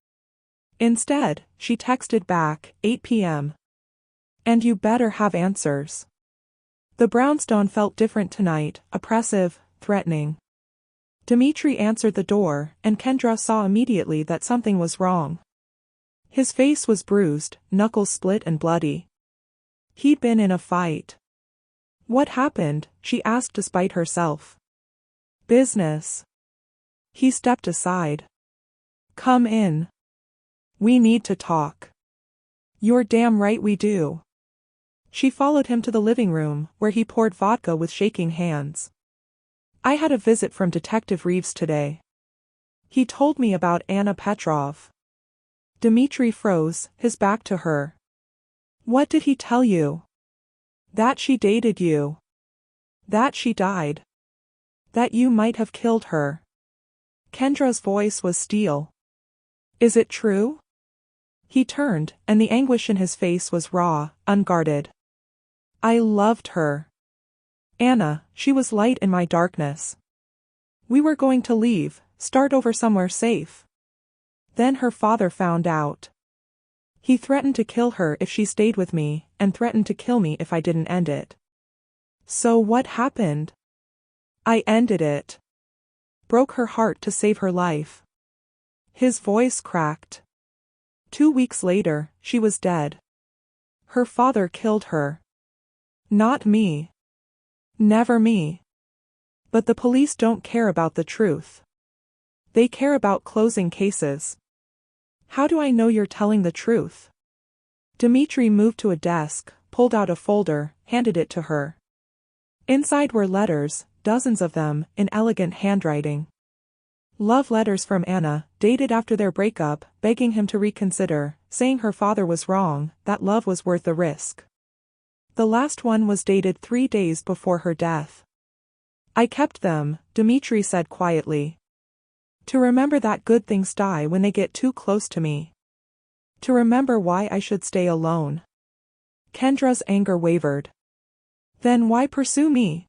Instead, she texted back, 8 p.m. And you better have answers. The brownstone felt different tonight, oppressive, threatening. Dimitri answered the door, and Kendra saw immediately that something was wrong. His face was bruised, knuckles split and bloody. He'd been in a fight. What happened? She asked despite herself. Business. He stepped aside. Come in. We need to talk. You're damn right we do. She followed him to the living room, where he poured vodka with shaking hands. I had a visit from Detective Reeves today. He told me about Anna Petrov. Dimitri froze, his back to her. What did he tell you? That she dated you. That she died. That you might have killed her. Kendra's voice was steel. Is it true? He turned, and the anguish in his face was raw, unguarded. I loved her. Anna, she was light in my darkness. We were going to leave, start over somewhere safe. Then her father found out. He threatened to kill her if she stayed with me, and threatened to kill me if I didn't end it. So what happened? I ended it. Broke her heart to save her life. His voice cracked. 2 weeks later, she was dead. Her father killed her. Not me. Never me. But the police don't care about the truth. They care about closing cases. How do I know you're telling the truth? Dimitri moved to a desk, pulled out a folder, handed it to her. Inside were letters, dozens of them, in elegant handwriting. Love letters from Anna, dated after their breakup, begging him to reconsider, saying her father was wrong, that love was worth the risk. The last one was dated 3 days before her death. I kept them, Dimitri said quietly. To remember that good things die when they get too close to me. To remember why I should stay alone. Kendra's anger wavered. Then why pursue me?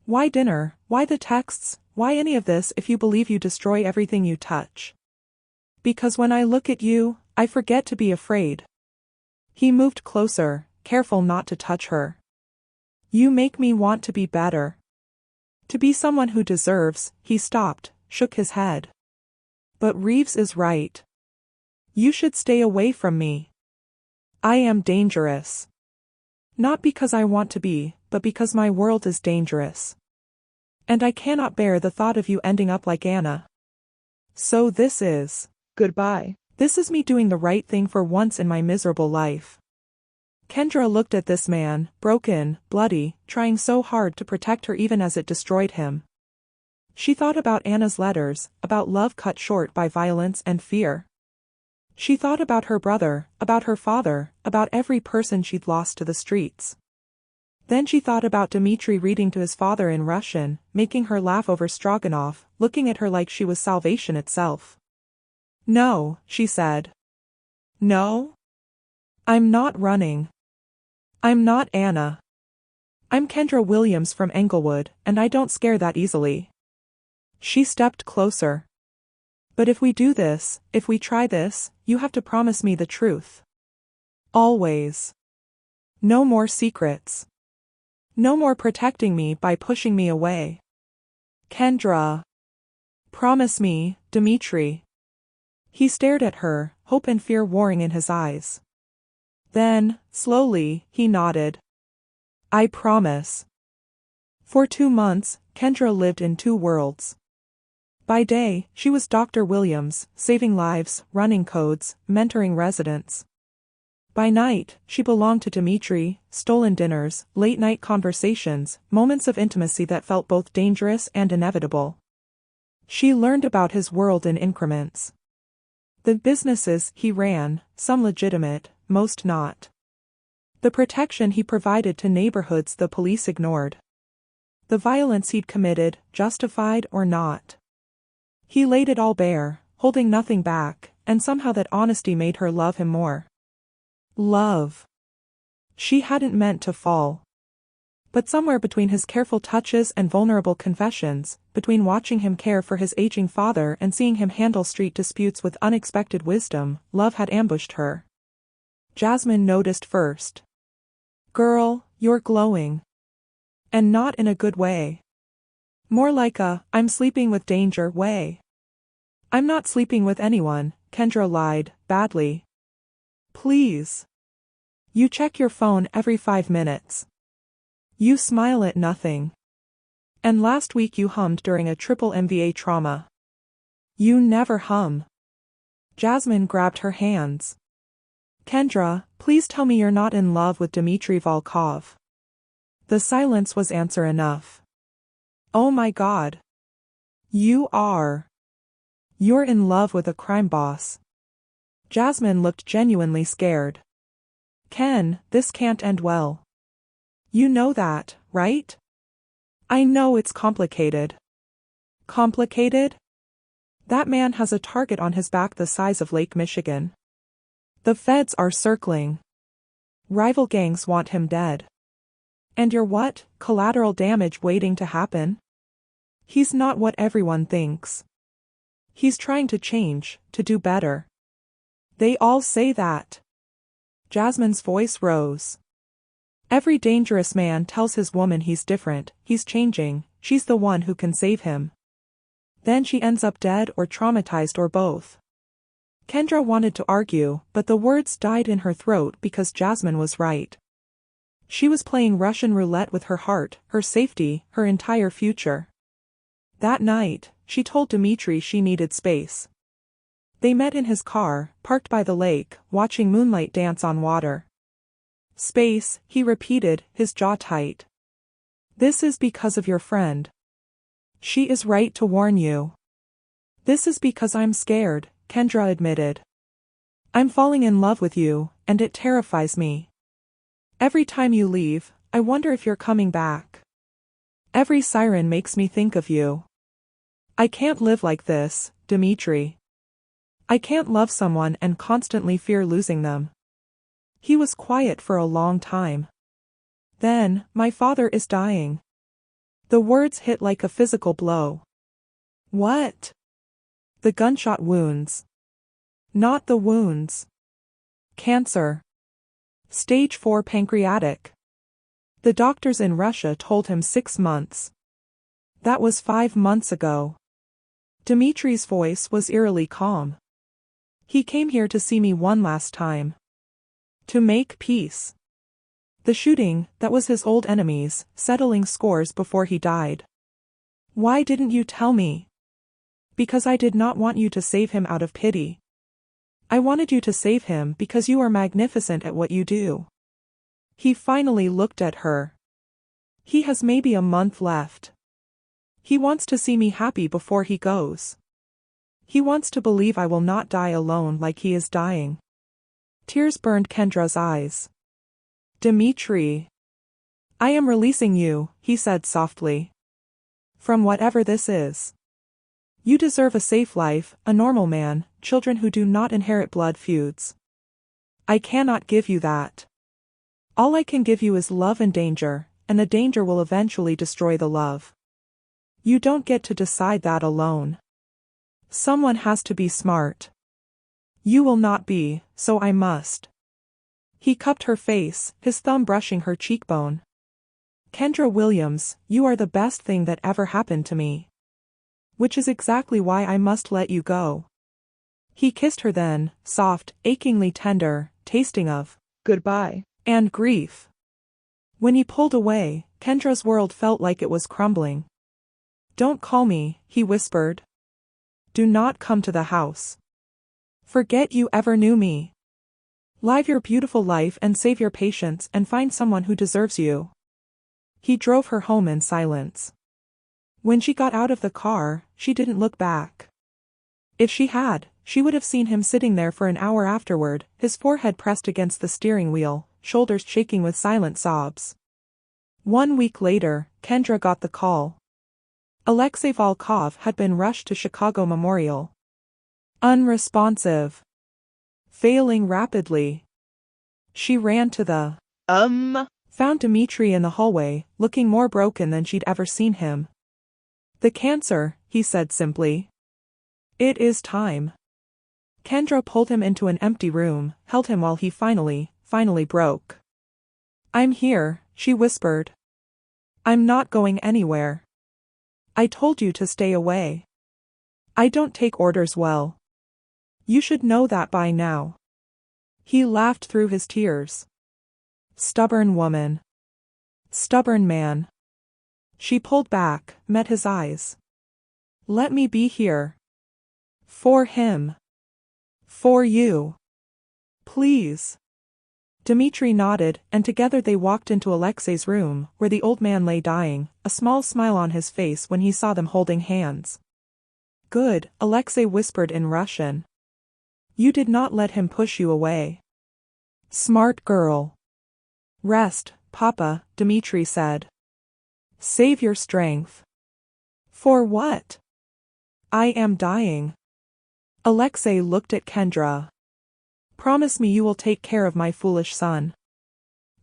Why dinner, why the texts, why any of this if you believe you destroy everything you touch? Because when I look at you, I forget to be afraid. He moved closer, careful not to touch her. You make me want to be better. To be someone who deserves. He stopped, shook his head. But Reeves is right. You should stay away from me. I am dangerous. Not because I want to be, but because my world is dangerous. And I cannot bear the thought of you ending up like Anna. So this is goodbye. This is me doing the right thing for once in my miserable life. Kendra looked at this man, broken, bloody, trying so hard to protect her even as it destroyed him. She thought about Anna's letters, about love cut short by violence and fear. She thought about her brother, about her father, about every person she'd lost to the streets. Then she thought about Dimitri reading to his father in Russian, making her laugh over Stroganoff, looking at her like she was salvation itself. No, she said. No? I'm not running. I'm not Anna. I'm Kendra Williams from Englewood, and I don't scare that easily. She stepped closer. But if we do this, if we try this, you have to promise me the truth. Always. No more secrets. No more protecting me by pushing me away. Kendra. Promise me, Dimitri. He stared at her, hope and fear warring in his eyes. Then, slowly, he nodded. I promise. For 2 months, Kendra lived in 2 worlds. By day, she was Dr. Williams, saving lives, running codes, mentoring residents. By night, she belonged to Dimitri, stolen dinners, late-night conversations, moments of intimacy that felt both dangerous and inevitable. She learned about his world in increments. The businesses he ran, some legitimate, most not. The protection he provided to neighborhoods the police ignored. The violence he'd committed, justified or not. He laid it all bare, holding nothing back, and somehow that honesty made her love him more. Love. She hadn't meant to fall. But somewhere between his careful touches and vulnerable confessions, between watching him care for his aging father and seeing him handle street disputes with unexpected wisdom, love had ambushed her. Jasmine noticed first. Girl, you're glowing. And not in a good way. More like a, I'm sleeping with danger way. I'm not sleeping with anyone, Kendra lied, badly. Please. You check your phone every 5 minutes. You smile at nothing. And last week you hummed during a triple MVA trauma. You never hum. Jasmine grabbed her hands. Kendra, please tell me you're not in love with Dimitri Volkov. The silence was answer enough. Oh my God. You are. You're in love with a crime boss. Jasmine looked genuinely scared. Ken, this can't end well. You know that, right? I know it's complicated. Complicated? That man has a target on his back the size of Lake Michigan. The feds are circling. Rival gangs want him dead. And you're what? Collateral damage waiting to happen? He's not what everyone thinks. He's trying to change, to do better. They all say that. Jasmine's voice rose. Every dangerous man tells his woman he's different, he's changing, she's the one who can save him. Then she ends up dead or traumatized or both. Kendra wanted to argue, but the words died in her throat because Jasmine was right. She was playing Russian roulette with her heart, her safety, her entire future. That night, she told Dimitri she needed space. They met in his car, parked by the lake, watching moonlight dance on water. Space, he repeated, his jaw tight. This is because of your friend. She is right to warn you. This is because I'm scared, Kendra admitted. I'm falling in love with you, and it terrifies me. Every time you leave, I wonder if you're coming back. Every siren makes me think of you. I can't live like this, Dimitri. I can't love someone and constantly fear losing them. He was quiet for a long time. Then, my father is dying. The words hit like a physical blow. What? The gunshot wounds. Not the wounds. Cancer. Stage 4 pancreatic. The doctors in Russia told him 6 months. That was 5 months ago. Dimitri's voice was eerily calm. He came here to see me one last time. To make peace. The shooting, that was his old enemies, settling scores before he died. Why didn't you tell me? Because I did not want you to save him out of pity. I wanted you to save him because you are magnificent at what you do. He finally looked at her. He has maybe a month left. He wants to see me happy before he goes. He wants to believe I will not die alone like he is dying. Tears burned Kendra's eyes. Dimitri. I am releasing you, he said softly. From whatever this is. You deserve a safe life, a normal man, children who do not inherit blood feuds. I cannot give you that. All I can give you is love and danger, and the danger will eventually destroy the love. You don't get to decide that alone. Someone has to be smart. You will not be, so I must. He cupped her face, his thumb brushing her cheekbone. Kendra Williams, you are the best thing that ever happened to me. Which is exactly why I must let you go. He kissed her then, soft, achingly tender, tasting of goodbye and grief. When he pulled away, Kendra's world felt like it was crumbling. Don't call me, he whispered. Do not come to the house. Forget you ever knew me. Live your beautiful life and save your patience and find someone who deserves you. He drove her home in silence. When she got out of the car, she didn't look back. If she had, she would have seen him sitting there for an hour afterward, his forehead pressed against the steering wheel, shoulders shaking with silent sobs. 1 week later, Kendra got the call. Alexei Volkov had been rushed to Chicago Memorial. Unresponsive. Failing rapidly. She ran to the found Dimitri in the hallway, looking more broken than she'd ever seen him. The cancer, he said simply. It is time. Kendra pulled him into an empty room, held him while he finally broke. I'm here, she whispered. I'm not going anywhere. I told you to stay away. I don't take orders well. You should know that by now. He laughed through his tears. Stubborn woman. Stubborn man. She pulled back, met his eyes. Let me be here. For him. For you. Please. Dimitri nodded, and together they walked into Alexei's room, where the old man lay dying, a small smile on his face when he saw them holding hands. Good, Alexei whispered in Russian. You did not let him push you away. Smart girl. Rest, Papa, Dimitri said. Save your strength. For what? I am dying. Alexei looked at Kendra. Promise me you will take care of my foolish son.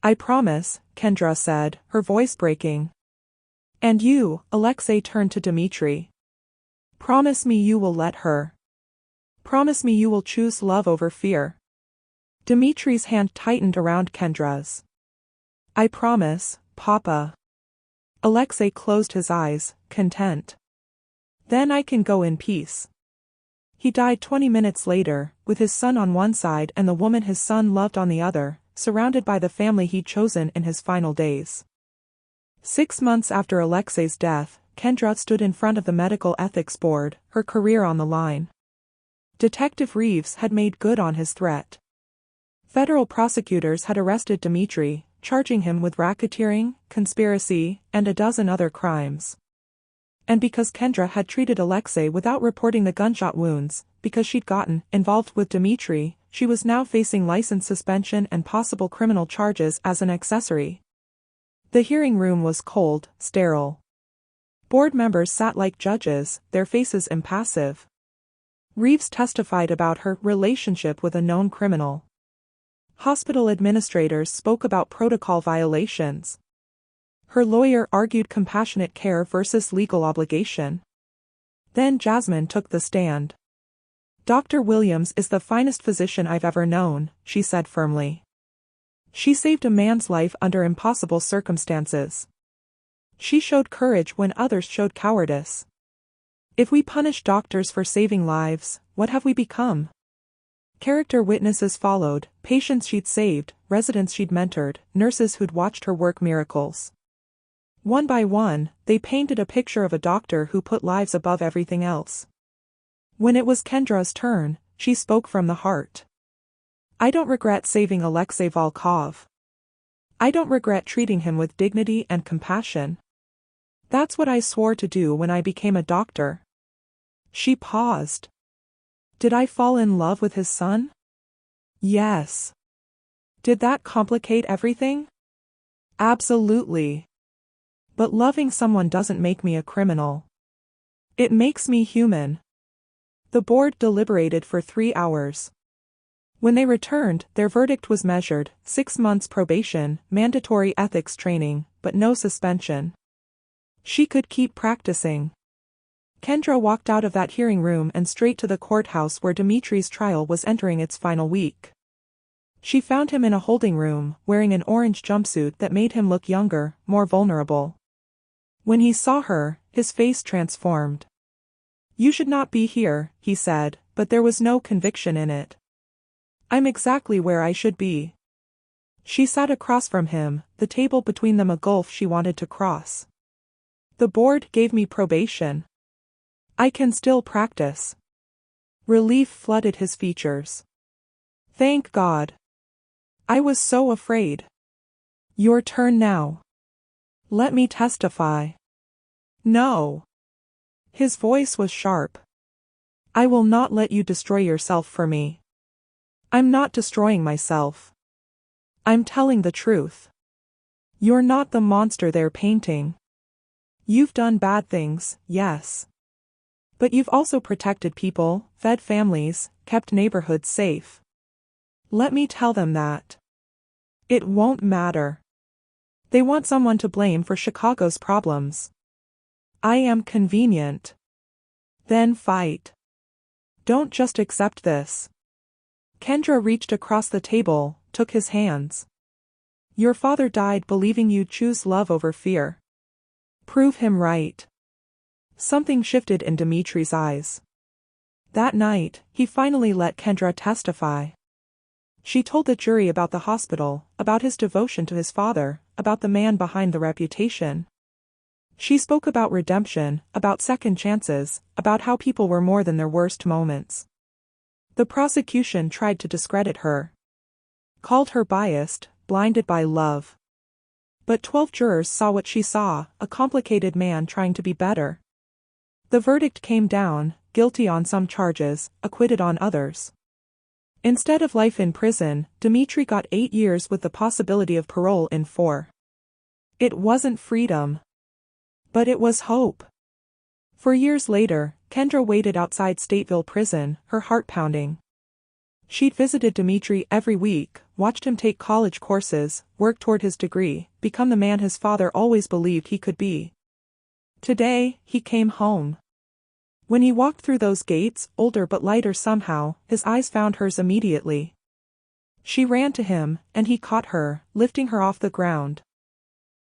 I promise, Kendra said, her voice breaking. And you, Alexei turned to Dimitri. Promise me you will let her. Promise me you will choose love over fear. Dimitri's hand tightened around Kendra's. I promise, Papa. Alexei closed his eyes, content. Then I can go in peace. He died 20 minutes later, with his son on one side and the woman his son loved on the other, surrounded by the family he'd chosen in his final days. 6 months after Alexei's death, Kendra stood in front of the medical ethics board, her career on the line. Detective Reeves had made good on his threat. Federal prosecutors had arrested Dimitri, charging him with racketeering, conspiracy, and a dozen other crimes. And because Kendra had treated Alexei without reporting the gunshot wounds, because she'd gotten involved with Dimitri, she was now facing license suspension and possible criminal charges as an accessory. The hearing room was cold, sterile. Board members sat like judges, their faces impassive. Reeves testified about her relationship with a known criminal. Hospital administrators spoke about protocol violations. Her lawyer argued compassionate care versus legal obligation. Then Jasmine took the stand. Dr. Williams is the finest physician I've ever known, she said firmly. She saved a man's life under impossible circumstances. She showed courage when others showed cowardice. If we punish doctors for saving lives, what have we become? Character witnesses followed, patients she'd saved, residents she'd mentored, nurses who'd watched her work miracles. One by one, they painted a picture of a doctor who put lives above everything else. When it was Kendra's turn, she spoke from the heart. I don't regret saving Alexei Volkov. I don't regret treating him with dignity and compassion. That's what I swore to do when I became a doctor. She paused. Did I fall in love with his son? Yes. Did that complicate everything? Absolutely. But loving someone doesn't make me a criminal. It makes me human. The board deliberated for 3 hours. When they returned, their verdict was measured: 6 months probation, mandatory ethics training, but no suspension. She could keep practicing. Kendra walked out of that hearing room and straight to the courthouse where Dimitri's trial was entering its final week. She found him in a holding room, wearing an orange jumpsuit that made him look younger, more vulnerable. When he saw her, his face transformed. You should not be here, he said, but there was no conviction in it. I'm exactly where I should be. She sat across from him, the table between them a gulf she wanted to cross. The board gave me probation. I can still practice. Relief flooded his features. Thank God. I was so afraid. Your turn now. Let me testify. No. His voice was sharp. I will not let you destroy yourself for me. I'm not destroying myself. I'm telling the truth. You're not the monster they're painting. You've done bad things, yes. But you've also protected people, fed families, kept neighborhoods safe. Let me tell them that. It won't matter. They want someone to blame for Chicago's problems. I am convenient. Then fight. Don't just accept this. Kendra reached across the table, took his hands. Your father died believing you'd choose love over fear. Prove him right. Something shifted in Dimitri's eyes. That night, he finally let Kendra testify. She told the jury about the hospital, about his devotion to his father, about the man behind the reputation. She spoke about redemption, about second chances, about how people were more than their worst moments. The prosecution tried to discredit her. Called her biased, blinded by love. But 12 jurors saw what she saw, a complicated man trying to be better. The verdict came down, guilty on some charges, acquitted on others. Instead of life in prison, Dimitri got 8 years with the possibility of parole in 4. It wasn't freedom. But it was hope. For years later, Kendra waited outside Stateville prison, her heart pounding. She'd visited Dimitri every week, watched him take college courses, work toward his degree, become the man his father always believed he could be. Today, he came home. When he walked through those gates, older but lighter somehow, his eyes found hers immediately. She ran to him, and he caught her, lifting her off the ground.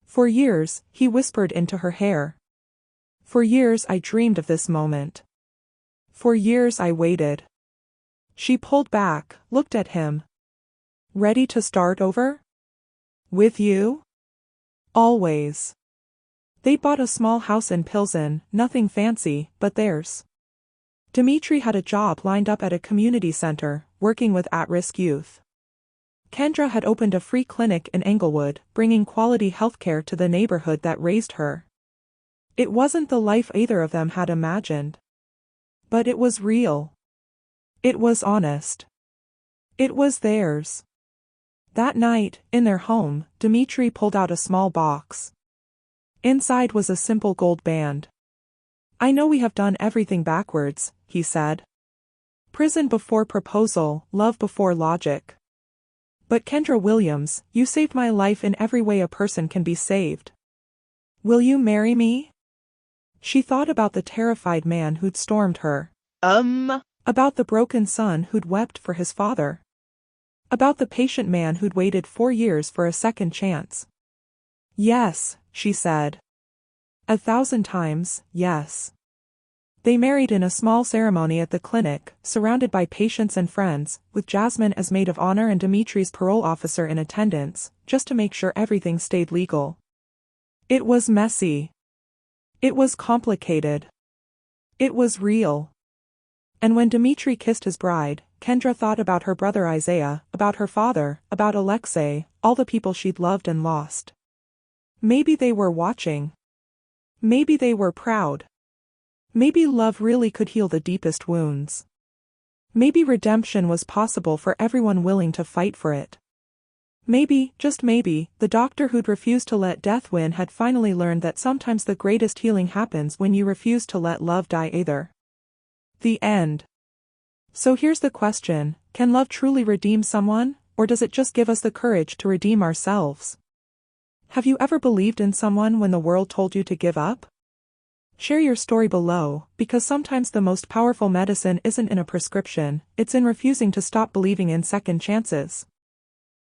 For years, he whispered into her hair. For years I dreamed of this moment. For years I waited. She pulled back, looked at him. Ready to start over? With you? Always. They bought a small house in Pilsen, nothing fancy, but theirs. Dimitri had a job lined up at a community center, working with at-risk youth. Kendra had opened a free clinic in Englewood, bringing quality healthcare to the neighborhood that raised her. It wasn't the life either of them had imagined. But it was real. It was honest. It was theirs. That night, in their home, Dimitri pulled out a small box. Inside was a simple gold band. I know we have done everything backwards, he said. Prison before proposal, love before logic. But Kendra Williams, you saved my life in every way a person can be saved. Will you marry me? She thought about the terrified man who'd stormed her. About the broken son who'd wept for his father. About the patient man who'd waited 4 years for a second chance. Yes, she said. 1,000 times, yes. They married in a small ceremony at the clinic, surrounded by patients and friends, with Jasmine as maid of honor and Dimitri's parole officer in attendance, just to make sure everything stayed legal. It was messy. It was complicated. It was real. And when Dimitri kissed his bride, Kendra thought about her brother Isaiah, about her father, about Alexei, all the people she'd loved and lost. Maybe they were watching. Maybe they were proud. Maybe love really could heal the deepest wounds. Maybe redemption was possible for everyone willing to fight for it. Maybe, just maybe, the doctor who'd refused to let death win had finally learned that sometimes the greatest healing happens when you refuse to let love die either. The end. So here's the question, can love truly redeem someone, or does it just give us the courage to redeem ourselves? Have you ever believed in someone when the world told you to give up? Share your story below, because sometimes the most powerful medicine isn't in a prescription, it's in refusing to stop believing in second chances.